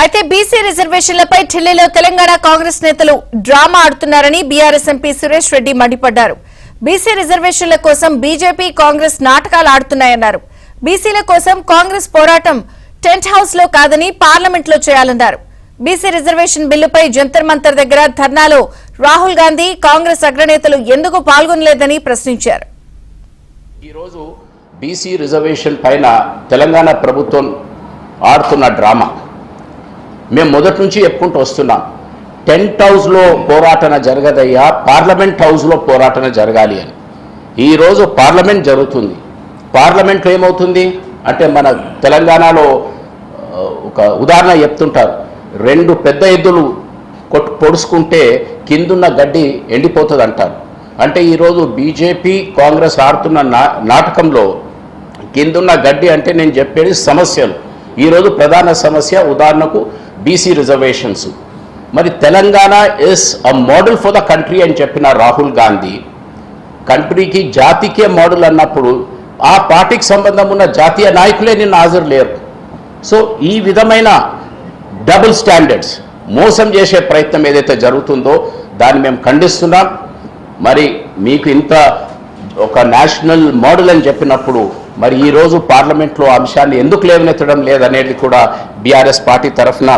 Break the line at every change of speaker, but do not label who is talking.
అయితే బీసీ రిజర్వేషన్లపై ఢిల్లీలో తెలంగాణ కాంగ్రెస్ నేతలు డ్రామా ఆడుతున్నారని బీఆర్ఎస్ ఎంపీ సురేష్ రెడ్డి మండిపడ్డారు. బీసీ రిజర్వేషన్ల కోసం బీజేపీ కాంగ్రెస్ నాటకాలు ఆడుతున్నాయన్నారు. బీసీల కోసం కాంగ్రెస్ పోరాటం టెంట్ హౌస్ లో కాదని పార్లమెంట్ లో చేయాలన్నారు. బీసీ రిజర్వేషన్ బిల్లుపై జంతర్ మంతర్ దగ్గర ధర్నాలో రాహుల్ గాంధీ కాంగ్రెస్ అగ్రనేతలు ఎందుకు పాల్గొనలేదని ప్రశ్నించారు.
ఈ రోజు బీసీ రిజర్వేషన్ పైన తెలంగాణ ప్రభుత్వం ఆడుతున్న డ్రామా మేము మొదటి నుంచి చెప్పుకుంటూ వస్తున్నాం. టెంట్ హౌస్లో పోరాటన జరగదయ్యా, పార్లమెంట్ హౌస్లో పోరాటన జరగాలి అని. ఈరోజు పార్లమెంట్ జరుగుతుంది. పార్లమెంట్లో ఏమవుతుంది అంటే మన తెలంగాణలో ఒక ఉదాహరణ చెప్తుంటారు, రెండు పెద్ద ఎద్దులు పొడుచుకుంటే కిందున్న గడ్డి ఎండిపోతుంది అంటారు. అంటే ఈరోజు బీజేపీ కాంగ్రెస్ ఆడుతున్న నాటకంలో కిందున్న గడ్డి అంటే నేను చెప్పేది సమస్యలు. ఈరోజు ప్రధాన సమస్య ఉదాహరణకు బీసీ రిజర్వేషన్స్. మరి Telangana is a model for the country అని చెప్పిన రాహుల్ గాంధీ కంట్రీకి జాతికే మోడల్ అన్నప్పుడు ఆ పార్టీకి సంబంధం ఉన్న జాతీయ నాయకులే నిన్న హాజరు లేరు. సో ఈ విధమైన డబుల్ స్టాండర్డ్స్, మోసం చేసే ప్రయత్నం ఏదైతే జరుగుతుందో దాన్ని మేము ఖండిస్తున్నాం. మరి మీకు ఇంత ఒక నేషనల్ మోడల్ అని చెప్పినప్పుడు మరి ఈరోజు పార్లమెంట్లో అంశాన్ని ఎందుకు లేవనెత్తడం లేదనేది కూడా బీఆర్ఎస్ పార్టీ తరఫున